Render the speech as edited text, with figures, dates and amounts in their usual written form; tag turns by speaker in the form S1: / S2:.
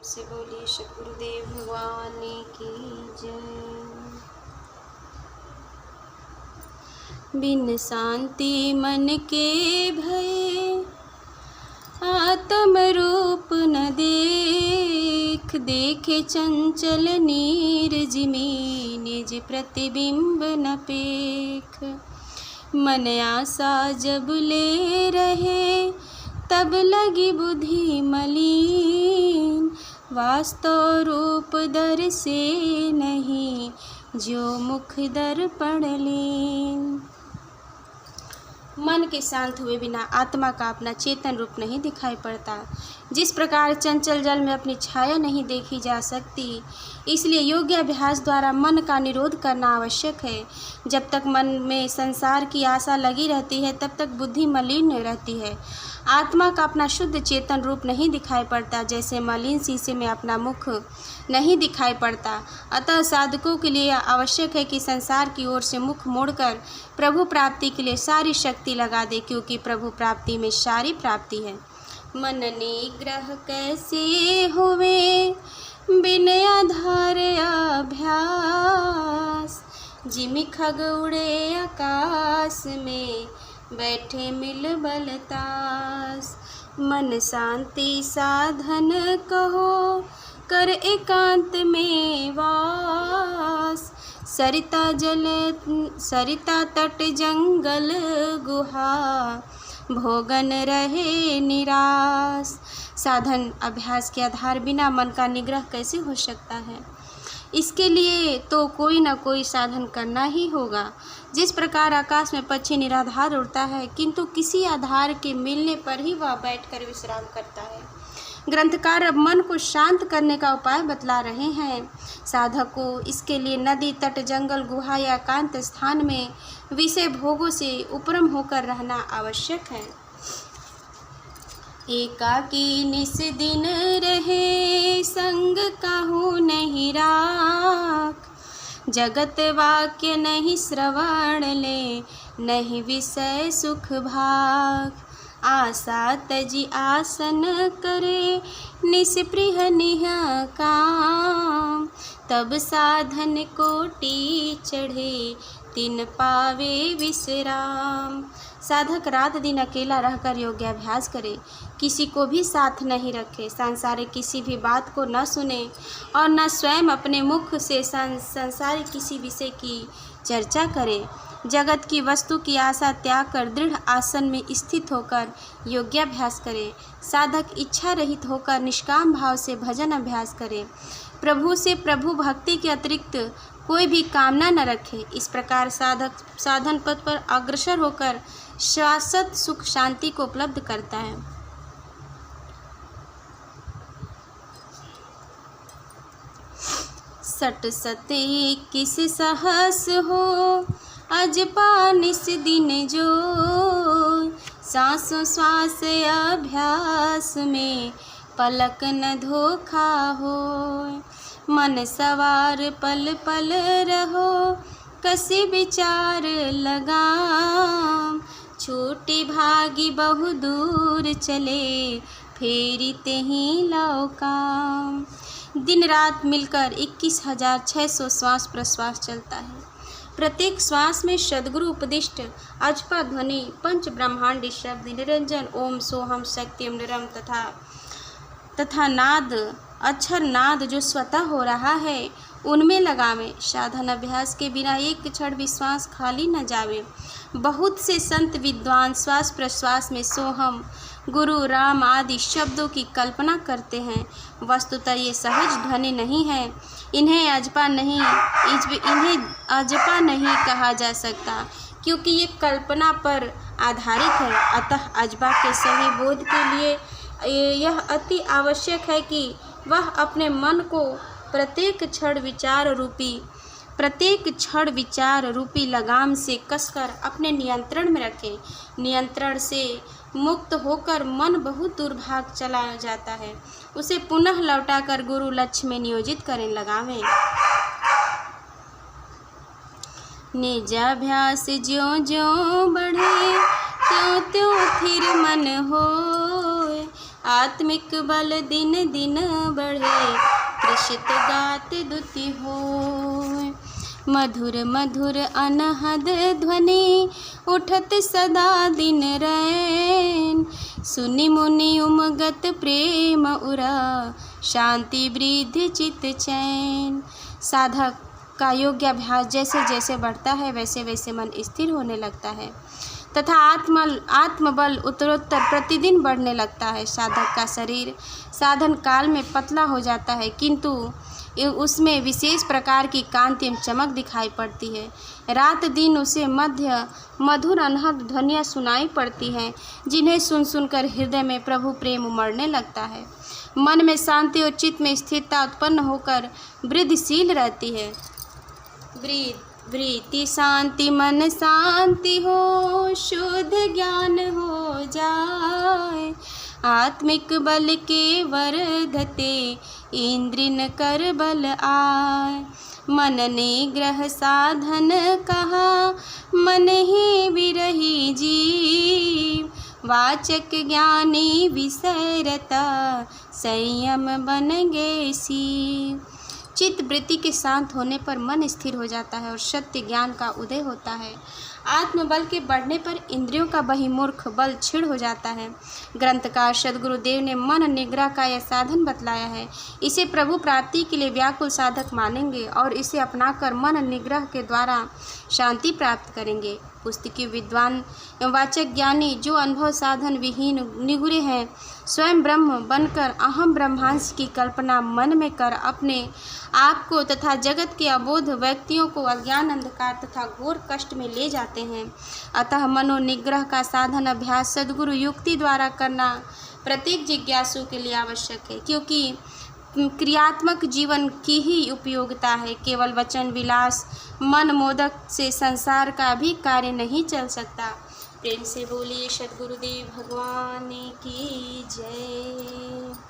S1: से बोलिए सद्गुरुदेव भगवान की जय। बिन शांति मन के भय आत्म रूप न देख, देखे चंचल नीरज में निज प्रतिबिंब न पेख। मन आशा जब ले रहे तब लगी बुद्धि मलिन, वास्तव रूप दर से नहीं जो मुख दर्पण लीन। मन के शांत हुए बिना आत्मा का अपना चेतन रूप नहीं दिखाई पड़ता। जिस प्रकार चंचल जल में अपनी छाया नहीं देखी जा सकती, इसलिए योग्य अभ्यास द्वारा मन का निरोध करना आवश्यक है। जब तक मन में संसार की आशा लगी रहती है तब तक बुद्धि मलिन रहती है। आत्मा का अपना शुद्ध चेतन रूप नहीं दिखाई पड़ता, जैसे मलिन शीशे में अपना मुख नहीं दिखाई पड़ता। अतः साधकों के लिए आवश्यक है कि संसार की ओर से मुख मोड़कर प्रभु प्राप्ति के लिए सारी शक्ति लगा दे, क्योंकि प्रभु प्राप्ति में सारी प्राप्ति है। मन निग्रह कैसे हुए बिन आधार अभ्यास, जिमि खग उड़े आकाश में बैठे मिल बलतास। मन शांति साधन कहो कर एकांत में वास, सरिता तट जंगल गुहा भोगन रहे निराश। साधन अभ्यास के आधार बिना मन का निग्रह कैसे हो सकता है? इसके लिए तो कोई न कोई साधन करना ही होगा। जिस प्रकार आकाश में पक्षी निराधार उड़ता है, किंतु किसी आधार के मिलने पर ही वह बैठकर विश्राम करता है। ग्रंथकार अब मन को शांत करने का उपाय बतला रहे हैं। साधक को इसके लिए नदी तट जंगल गुहा या एकांत स्थान में विषय भोगों से उपरम होकर रहना आवश्यक है। एकाकी निस दिन रहे संग काहू नहीं राख, जगत वाक्य नहीं श्रवण ले नहीं विषय सुख भाग। आशा तजी आसन करे निस्पृह निह काम, तब साधन कोटि चढ़े तिन पावे विश्राम। साधक रात दिन अकेला रहकर योगाभ्यास करे, किसी को भी साथ नहीं रखे, सांसारिक किसी भी बात को न सुने और न स्वयं अपने मुख से सांसारिक किसी विषय की चर्चा करे। जगत की वस्तु की आशा त्याग कर दृढ़ आसन में स्थित होकर योगाभ्यास करे। साधक इच्छा रहित होकर निष्काम भाव से भजन अभ्यास करे। प्रभु से प्रभु भक्ति के अतिरिक्त कोई भी कामना न रखे। इस प्रकार साधक साधन पथ पर अग्रसर होकर शाश्वत सुख शांति को उपलब्ध करता है। सट सते किस सहस हो अजपा निस दिन जो, सांसों श्वास अभ्यास में पलक न धोखा हो। मन सवार पल पल रहो कसी विचार लगाम, छोटी भागी बहु दूर चले फेरी तेहीं लाओ काम। दिन रात मिलकर 21,600 श्वास प्रश्वास चलता है। प्रत्येक श्वास में सद्गुरु उपदिष्ट अजपा ध्वनि पंच ब्रह्मांडी शब्द निरंजन ओम सोहम शक्तिम निरम तथा नाद अक्षर नाद जो स्वतः हो रहा है उनमें लगावे। साधन अभ्यास के बिना एक क्षण विश्वास खाली न जावे। बहुत से संत विद्वान श्वास प्रश्वास में सोहम गुरु राम आदि शब्दों की कल्पना करते हैं। वस्तुतः ये सहज ध्वनि नहीं है। इन्हें अजपा नहीं कहा जा सकता, क्योंकि ये कल्पना पर आधारित है। अतः अजपा के सही बोध के लिए यह अति आवश्यक है कि वह अपने मन को प्रत्येक क्षण विचार रूपी लगाम से कसकर अपने नियंत्रण में रखें। नियंत्रण से मुक्त होकर मन बहुत दूर भाग चला जाता है। उसे पुनः लौटाकर गुरु लक्ष्य में नियोजित करें लगावें। निजाभ्यास ज्यों ज्यों बढ़े त्यों त्यों थिर मन होए, आत्मिक बल दिन दिन बढ़े, कृषित गात दुति होय। मधुर मधुर अनहद ध्वनि उठत सदा दिन रैन, सुनि मुनि उमगत प्रेम उरा, शांति वृद्धि चित चैन। साधक का योग्याभ्यास जैसे जैसे बढ़ता है वैसे वैसे मन स्थिर होने लगता है तथा आत्मबल उत्तरोत्तर प्रतिदिन बढ़ने लगता है। साधक का शरीर साधन काल में पतला हो जाता है, किंतु उसमें विशेष प्रकार की कांति एवं चमक दिखाई पड़ती है। रात दिन उसे मधुर अनहद ध्वनियाँ सुनाई पड़ती हैं, जिन्हें सुन सुनकर हृदय में प्रभु प्रेम उमड़ने लगता है। मन में शांति और चित्त में स्थिरता उत्पन्न होकर वृद्धिशील रहती है। वृत्ति शांति मन शांति हो, शुद्ध ज्ञान हो जाए। आत्मिक बल के वर्धते, इंद्रिन कर बल आय। मन निग्रह साधन कहा, मन ही विरही जीव। वाचक ज्ञानी विसरता, संयम बन गे सीव। चित्त वृत्ति के शांत होने पर मन स्थिर हो जाता है और सत्य ज्ञान का उदय होता है। आत्मबल के बढ़ने पर इंद्रियों का बहिर्मुख बल क्षीण हो जाता है। ग्रंथकार सद्गुरुदेव ने मन निग्रह का यह साधन बतलाया है। इसे प्रभु प्राप्ति के लिए व्याकुल साधक मानेंगे और इसे अपनाकर मन निग्रह के द्वारा शांति प्राप्त करेंगे। पुस्तकीय विद्वान एवं वाचक ज्ञानी जो अनुभव साधन विहीन निगुरे हैं, स्वयं ब्रह्म बनकर अहम ब्रह्मांश की कल्पना मन में कर अपने आप को तथा जगत के अबोध व्यक्तियों को अज्ञान अंधकार तथा घोर कष्ट में ले जाते हैं। अतः मनोनिग्रह का साधन अभ्यास सद्गुरु युक्ति द्वारा करना प्रत्येक जिज्ञासु के लिए आवश्यक है, क्योंकि क्रियात्मक जीवन की ही उपयोगिता है। केवल वचन विलास मन मोदक से संसार का भी कार्य नहीं चल सकता। प्रेम से बोलिए सद्गुरुदेव भगवान की जय।